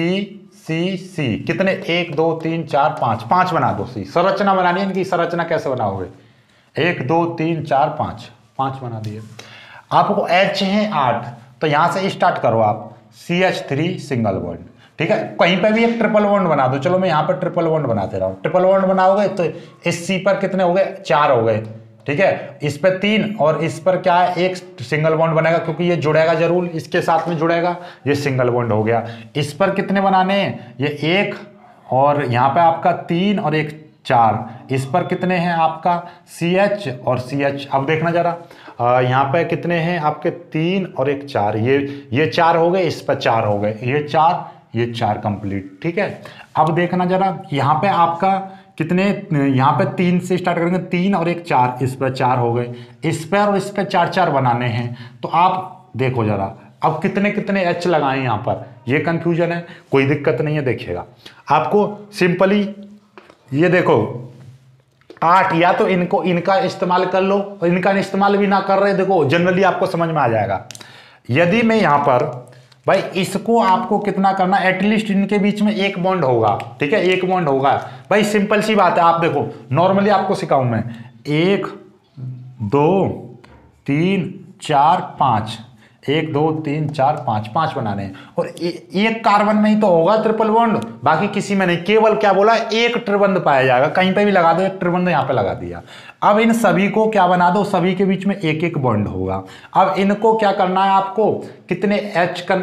C C कितने, 1 2 3 4 5, 5 बना दो। C संरचना बनानी है, इनकी संरचना कैसे बनाओगे, 1 2 3 4 5, 5 बना दिए। आपको H है 8, तो यहां से स्टार्ट करो आप, CH3 सिंगल बॉन्ड। ठीक है, कहीं पे भी एक ट्रिपल बॉन्ड बना दो, चलो मैं यहां पर ट्रिपल बॉन्ड बनाते रहा हूं। ट्रिपल बॉन्ड बनाओगे तो इस C पर कितने हो गए, 4 हो गए। ठीक है, इस पर 3 और इस पर क्या है, एक सिंगल बॉन्ड बनेगा, क्योंकि ये जुड़ेगा जरूर, इसके साथ में जुड़ेगा, ये सिंगल बॉन्ड हो गया। इस पर कितने बनाने हैं, ये 1 और यहाँ पे आपका 3 और एक 4, इस पर कितने हैं आपका CH और CH। अब देखना जरा, यहाँ पे कितने हैं आपके 3 और एक 4, ये 4 हो गए, इस पर 4 हो गए, ये 4 कंप्लीट। ठीक है, अब देखना जरा, यहाँ पे आपका कितने, यहाँ पे 3 से स्टार्ट करेंगे, 3 और एक 4, इस पर 4 हो गए, इस पर और इस पर 4 बनाने हैं। तो आप देखो जरा, अब कितने कितने H लगाएं यहाँ पर, ये कंफ्यूजन है, कोई दिक्कत नहीं है। देखिएगा आपको सिंपली ये देखो 8, या तो इनका इस्तेमाल कर लो, और इनका इस्तेमाल भी ना कर रहे, देखो जनरली आपको समझ में आ जाएगा। यदि मैं यहाँ पर भाई इसको आपको कितना करना, एटलीस्ट इनके बीच में एक बॉन्ड होगा। ठीक है, एक बॉन्ड होगा भाई, सिंपल सी बात है। आप देखो नॉर्मली आपको सिखाऊं मैं, 1 2 3 4 5, 1 2 3 4 5, 5 बनाने हैं, और एक कार्बन में ही तो होगा ट्रिपल बॉन्ड, बाकी किसी में नहीं। केवल क्या बोला, एक त्रिबंध पाया जाएगा, कहीं पे भी लगा दो, एक त्रिबंध यहाँ पे लगा दिया। अब इन सभी को क्या बना दो, सभी के बीच में एक एक बॉन्ड होगा। अब इनको क्या करना है आपको, कितने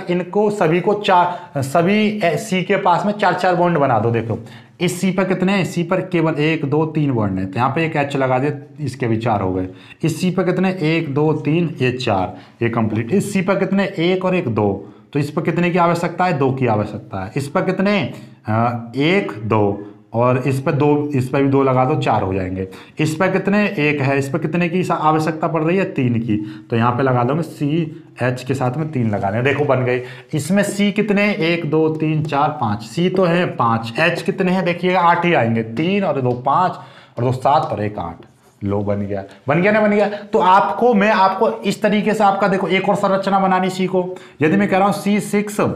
इनको सभी को 4, सभी C के पास में 4 बॉन्ड बना दो। देखो इस C पर कितने हैं, C पर केवल 1 2 3 बॉन्ड है, तो यहाँ पे एक H लगा दे, इसके भी 4 हो गए। इस C पर कितने, 1 2 3, ये 4, ये कंप्लीट। इस C पर कितने, 1 और 1 2, तो इस पर कितने की आवश्यकता है, 2 की आवश्यकता है। इस पर कितने, 1 2, और इस पर 2, इस पर भी 2 लगा दो, 4 हो जाएंगे। इस पर कितने, 1 है, इस पर कितने की आवश्यकता पड़ रही है, 3 की, तो यहाँ पे लगा दो मैं CH के साथ में 3 लगाने, देखो बन गई। इसमें C कितने, 1 2 3 4 5, C तो है 5, H कितने हैं देखिएगा, 8 ही आएंगे, 3 और 2 5 और 2 7 और 1 8, लो बन गया, बन गया ना, बन गया। तो आपको मैं आपको इस तरीके से आपका देखो एक और संरचना बनानी सीखो। यदि मैं कह रहा हूँ C6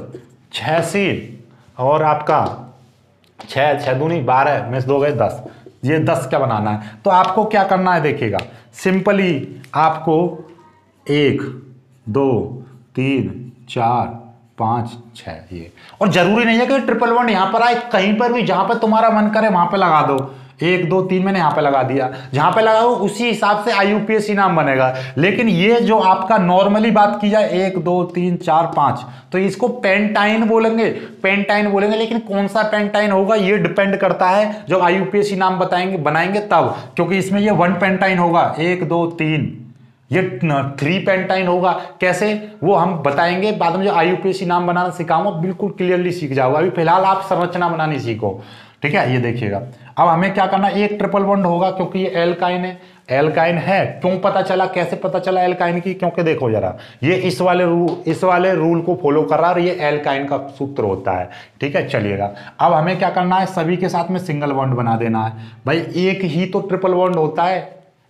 6C और आपका 6 दूनी 12 में से 2 गए 10, ये 10 क्या बनाना है, तो आपको क्या करना है देखिएगा, सिंपली आपको 1 2 3 4 5 6 ये, और जरूरी नहीं है कि ट्रिपल बॉन्ड यहां पर आए, कहीं पर भी जहां पर तुम्हारा मन करे वहां पे लगा दो। 1 2 3 मैंने यहाँ पे लगा दिया, जहां पे लगाओ उसी हिसाब से IUPAC नाम बनेगा। लेकिन ये जो आपका नॉर्मली बात की जाए 1 2 3 4 5, तो इसको पेंटाइन बोलेंगे, पेंटाइन बोलेंगे। लेकिन कौन सा पेंटाइन होगा ये डिपेंड करता है जब IUPAC नाम बताएंगे बनाएंगे तब, क्योंकि इसमें ये 1 पेंटाइन होगा, 1 2 3, ये 3 पेंटाइन होगा। कैसे वो हम बताएंगे बाद में, जो IUPAC नाम बनाना सिखाऊंगा बिल्कुल क्लियरली सीख जाओगे। अभी फिलहाल आप संरचना बनानी सीखो, ठीक है। ये देखिएगा अब हमें क्या करना है, एक ट्रिपल बॉन्ड होगा क्योंकि ये एल्काइन है, एल्काइन है। क्यों पता चला, कैसे पता चला एल्काइन की, क्योंकि देखो जरा ये इस वाले रूल को फॉलो कर रहा है, और ये एल्काइन का सूत्र होता है, ठीक है। चलिएगा अब हमें क्या करना है, सभी के साथ में सिंगल बॉन्ड बना देना है। भाई एक ही तो ट्रिपल बॉन्ड होता है,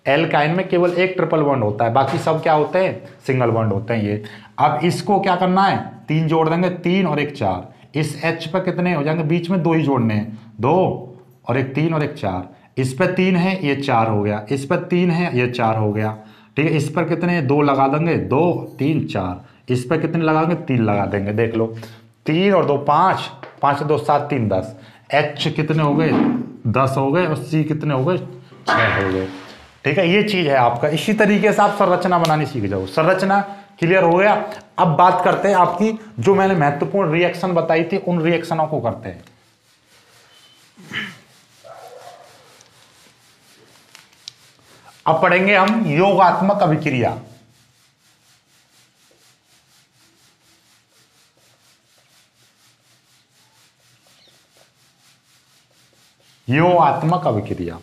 एल्काइन में केवल एक ट्रिपल बॉन्ड होता है, बाकी सब क्या होते हैं, सिंगल बॉन्ड होते हैं ये। अब इसको क्या करना है, 3 जोड़ देंगे, 3 और 1 4। इस H पर कितने हो जाएंगे, बीच में 2 ही जोड़ने हैं, 2 और 1 3 और 1 4। इस पर 3 है, ये 4 हो गया, इस पर 3 है, ये 4 हो गया, ठीक है। इस पर कितने, 2 लगा देंगे, 2 3 4। इस पर कितने लगाएंगे, 3 लगा देंगे, देख लो 3 और 2 5, 5 और 2 7 3 10। H कितने हो गए, 10 हो गए, और C कितने हो गए, 6 हो गए, ठीक है। ये चीज है आपका। इसी तरीके से आप संरचना बनानी सीख जाओ। संरचना क्लियर हो गया। अब बात करते हैं आपकी जो मैंने महत्वपूर्ण रिएक्शन बताई थी, उन रिएक्शनों को करते हैं। अब पढ़ेंगे हम योगात्मक अभिक्रिया। योगात्मक अभिक्रिया,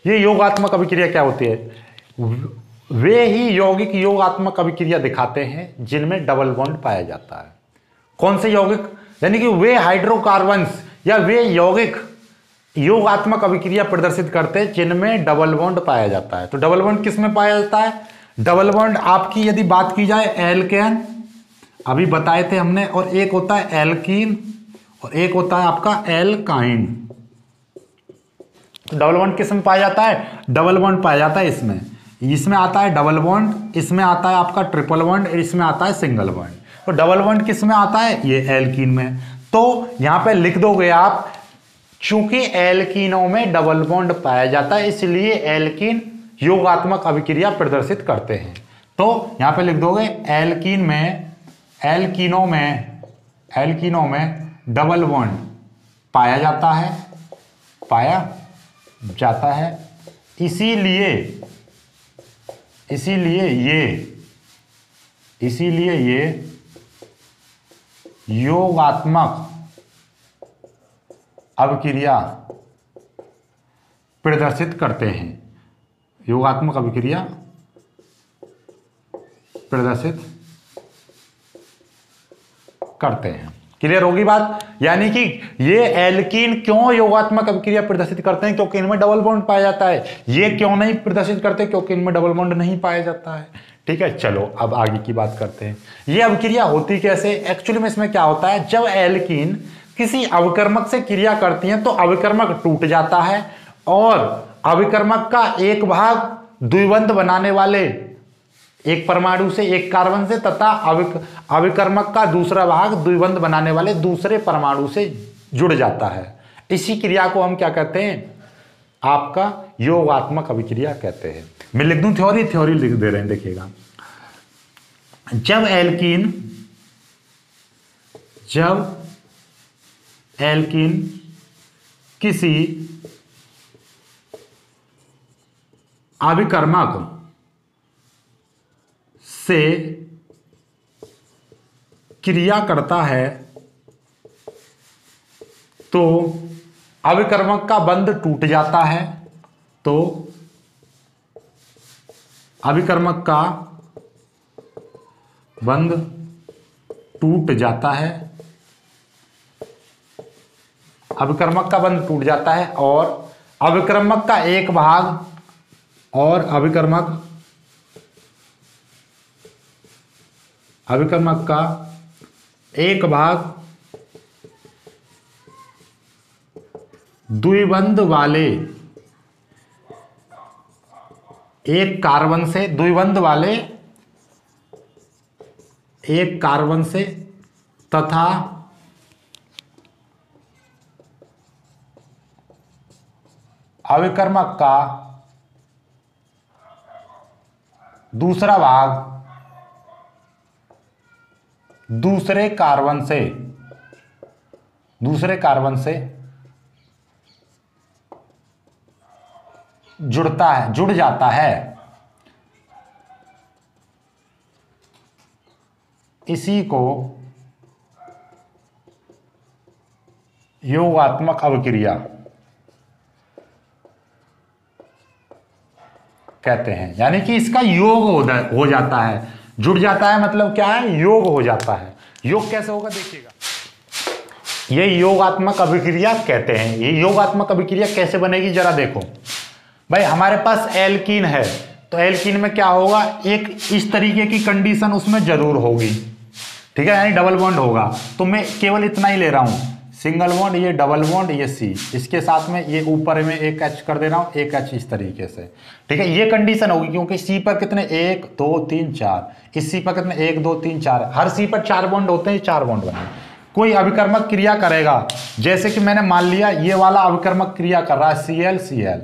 ये योगात्मक अभिक्रिया क्या होती है, वे ही यौगिक योगात्मक अभिक्रिया दिखाते हैं जिनमें डबल बॉन्ड पाया जाता है। कौन से यौगिक, यानी कि वे हाइड्रोकार्बन्स या वे यौगिक योगात्मक अभिक्रिया प्रदर्शित करते हैं जिनमें डबल बॉन्ड पाया जाता है। तो डबल बॉन्ड किस में पाया जाता है, डबल बॉन्ड आपकी यदि बात की जाए एल्केन, अभी बताए थे हमने, और एक होता है एल्कीन और एक होता है आपका एल्काइन। तो डबल बॉन्ड किस में पाया जाता है, डबल बॉन्ड पाया जाता है इसमें आता है डबल बॉन्ड, इसमें आता है आपका ट्रिपल बॉन्ड, इसमें आता है सिंगल बॉन्ड। तो डबल बॉन्ड किस में आता है, ये एल्कीन में। तो यहां पे लिख दोगे आप, चूंकि एल्कीनों में डबल बॉन्ड पाया जाता है इसलिए एल्कीन योगात्मक अभिक्रिया प्रदर्शित करते हैं। तो यहां पे लिख दोगे एल्कीनों में डबल बॉन्ड पाया जाता है, पाया जाता है। इसीलिए ये योगात्मक अभिक्रिया प्रदर्शित करते हैं। योगात्मक अभिक्रिया प्रदर्शित करते हैं। क्लियर होगी बात? यानी कि ये एल्कीन क्यों योगात्मक अभिक्रिया प्रदर्शित करते हैं? क्योंकि इनमें डबल बॉन्ड पाया जाता है। ये क्यों नहीं प्रदर्शित करते? क्योंकि इनमें डबल बॉन्ड नहीं पाया जाता है। ठीक है, चलो अब आगे की बात करते हैं। ये अभिक्रिया होती कैसे? एक्चुअली में इसमें क्या होता है, जब एल्कीन किसी अभिकर्मक से क्रिया करती है तो अभिकर्मक टूट जाता है और अभिकर्मक का एक भाग द्विबंध बनाने वाले एक परमाणु से, एक कार्बन से, तथा अभिकर्मक का दूसरा भाग द्विबंध बनाने वाले दूसरे परमाणु से जुड़ जाता है। इसी क्रिया को हम क्या कहते हैं? आपका योगात्मक अभिक्रिया कहते हैं। मैं लिख दूं थ्योरी लिख दे रहे हैं, देखिएगा। जब एल्कीन किसी अभिकर्मक से क्रिया करता है तो अभिकर्मक का बंध टूट जाता है। अभिकर्मक का बंध टूट जाता है। अभिकर्मक का बंध टूट जाता है और अभिकर्मक का एक भाग अभिकर्मक का एक भाग द्विबंध वाले एक कार्बन से तथा अभिकर्मक का दूसरा भाग दूसरे कार्बन से जुड़ जाता है। इसी को योगात्मक अभिक्रिया कहते हैं। यानी कि इसका योग हो जाता है। जुड़ जाता है मतलब क्या है? योग हो जाता है। योग कैसे होगा देखिएगा, ये योगात्मक अभिक्रिया कहते हैं। ये योगात्मक अभिक्रिया कैसे बनेगी जरा देखो भाई। हमारे पास एल्कीन है तो एल्कीन में क्या होगा, एक इस तरीके की कंडीशन उसमें जरूर होगी, ठीक है, यानी डबल बॉन्ड होगा। तो मैं केवल इतना ही ले रहा हूं, सिंगल बॉन्ड, ये डबल बॉन्ड, ये सी, इसके साथ में ये ऊपर में एक एच कर दे रहा हूं, एक एच इस तरीके से, ठीक है। ये कंडीशन होगी क्योंकि सी पर कितने 1 2 3 4, इस सी पर कितने 1 2 3 4, हर सी पर 4 बॉन्ड होते हैं, 4 बॉन्ड बने। कोई अभिकर्मक क्रिया करेगा, जैसे कि मैंने मान लिया ये वाला अभिकर्मक क्रिया कर रहा है Cl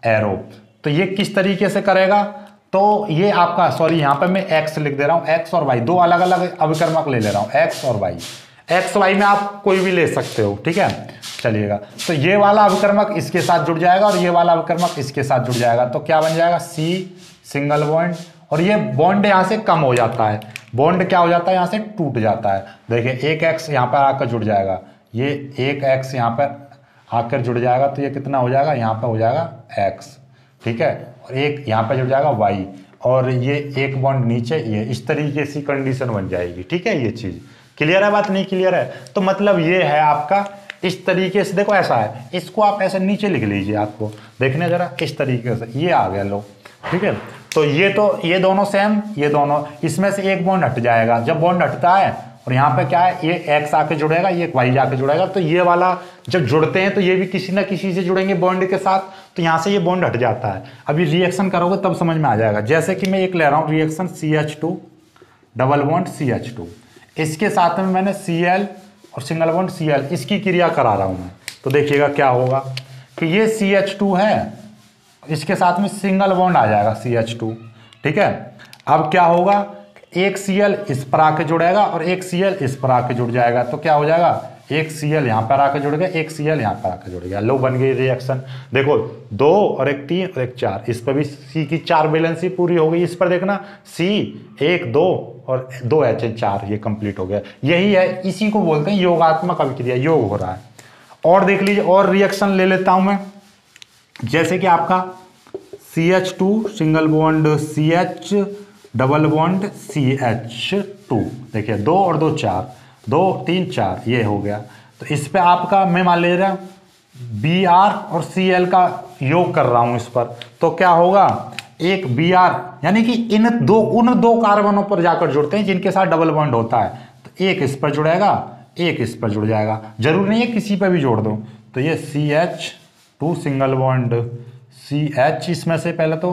एरो, तो ये किस तरीके से करेगा, तो ये आपका सॉरी यहाँ पे मैं x लिख दे रहा हूँ, x और y, दो अलग अलग अभिकर्मक ले रहा हूँ, x और y। x y में आप कोई भी ले सकते हो, ठीक है। चलिएगा, तो ये वाला अभिकर्मक इसके साथ जुड़ जाएगा और ये वाला अभिकर्मक इसके साथ जुड़ जाएगा, तो क्या बन जाएगा C सिंगल बॉन्ड, और ये बॉन्ड यहाँ से कम हो जाता है, बॉन्ड क्या हो जाता है यहाँ से टूट जाता है। देखिए एक x यहाँ पर आकर जुड़ जाएगा, ये एक x यहाँ पर आकर जुड़ जाएगा, तो ये कितना हो जाएगा, यहाँ पर हो जाएगा x, ठीक है, और एक यहाँ पर जुड़ जाएगा y, और ये एक बॉन्ड नीचे, ये इस तरीके से कंडीशन बन जाएगी, ठीक है। ये चीज़ क्लियर है, बात नहीं क्लियर है? तो मतलब ये है आपका इस तरीके से, देखो ऐसा है, इसको आप ऐसे नीचे लिख लीजिए, आपको देखने जरा इस तरीके से, ये आ गया लो, ठीक है। तो ये दोनों सेम, ये दोनों, इसमें से एक बॉन्ड हट जाएगा, जब बॉन्ड हटता है और यहाँ पे क्या है, ये x आके जुड़ेगा, ये y जाके जुड़ेगा, तो ये वाला जब जुड़ते हैं तो ये भी किसी ना किसी से जुड़ेंगे बॉन्ड के साथ, तो यहाँ से ये बॉन्ड हट जाता है। अभी रिएक्शन करोगे तब समझ में आ जाएगा। जैसे कि मैं एक ले रहा हूँ reaction CH2 double bond CH2, इसके साथ में मैंने Cl और सिंगल बॉन्ड Cl, इसकी क्रिया करा रहा हूँ मैं, तो देखिएगा क्या होगा कि ये CH2 है, इसके साथ में सिंगल बॉन्ड आ जाएगा CH2, ठीक है। अब क्या होगा, एक Cl इस पर आके जुड़ेगा और एक Cl इस पर आके जुड़ जाएगा, तो क्या हो जाएगा, एक Cl यहाँ पर आकर जुड़ गया, एक Cl यहाँ पर आकर जुड़ गया, लो बन गई रिएक्शन। देखो 2 और एक 3 और एक 4, इस पर भी C की 4 वैलेंसी पूरी हो गई। इस पर देखना C 1 2 और 2 HN4, ये कंप्लीट हो गया। यही है, इसी को बोलते हैं योगात्मक अभिक्रिया, योग हो रहा है। और देख लीजिए, और रिएक्शन ले लेता हूं मैं, जैसे कि आपका CH2 single bond CH double bond CH2, देखिए 2 और 2 4, 2 3 4, ये हो गया। तो इस पे आपका मैं मान ले रहा हूं Br और Cl का योग कर रहा हूं इस पर, तो क्या होगा, एक Br यानी कि उन दो कार्बनों पर जाकर जुड़ते हैं जिनके साथ डबल बॉन्ड होता है, तो एक इस पर जुड़ेगा, एक इस पर जुड़ जाएगा, जरूर नहीं है किसी पर भी जोड़ दो। तो ये CH2 सिंगल बॉन्ड CH, इसमें से पहले तो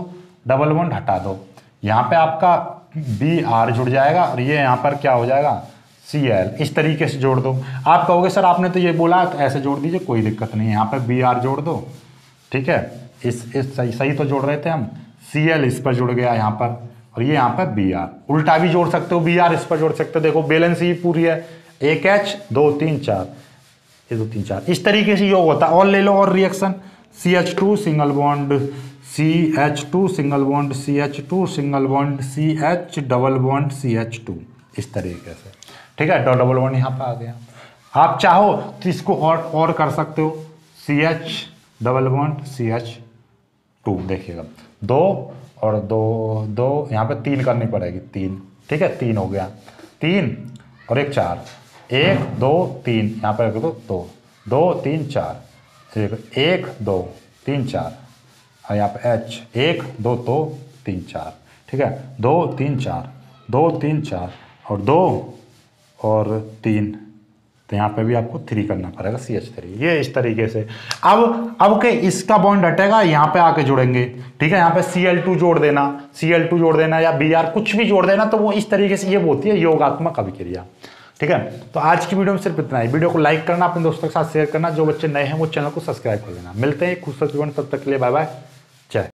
डबल बॉन्ड हटा दो, यहाँ पे आपका Br जुड़ जाएगा और ये यहाँ पर क्या हो जाएगा Cl, इस तरीके से जोड़ दो। आप कहोगे सर आपने तो ये बोला, तो ऐसे जोड़ दीजिए, कोई दिक्कत नहीं है, यहाँ पे Br जोड़ दो, ठीक है। इस सही तो जोड़ रहे थे हम, Cl इस पर जुड़ गया यहाँ पर, और ये यहाँ पर Br, उल्टा भी जोड़ सकते हो, Br इस पर जोड़ सकते हो, देखो बैलेंस ही पूरी है, एक H 2 3 4, ये 2 3 4, इस तरीके से योग होता है। और ले लो और reaction, CH2 single bond CH2 single bond CH2 single bond CH double bond CH2, इस तरीके से, ठीक है। डबल बॉन्ड यहाँ पे आ गया। आप चाहो तो इसको और कर सकते हो, CH डबल बॉन्ड CH2, देखिएगा 2 और 2 2, यहाँ पे 3 करनी पड़ेगी, 3, ठीक है, 3 हो गया, 3 और एक 4, 1 2 3, यहाँ पर रख दो 2 2 3 4, 1 2 3 4, और यहाँ पे H 1 2 2 3 4, ठीक है, 2 3 4 2 3 4 और 2 और 3, तो यहाँ पे भी आपको 3 करना पड़ेगा, CH3, ये इस तरीके से। अब के इसका बॉन्ड हटेगा, यहाँ पे आके जुड़ेंगे, ठीक है। यहाँ पे Cl2 जोड़ देना या Br कुछ भी जोड़ देना, तो वो इस तरीके से ये होती है योगात्मक अभिक्रिया, ठीक है। तो आज की वीडियो में सिर्फ इतना ही। वीडियो को लाइक करना, अपने दोस्तों के साथ शेयर करना, जो बच्चे नए हैं वो चैनल को सब्सक्राइब कर लेना। मिलते हैं खूबसूरत जीवन, तब तक के लिए बाय बाय, जय।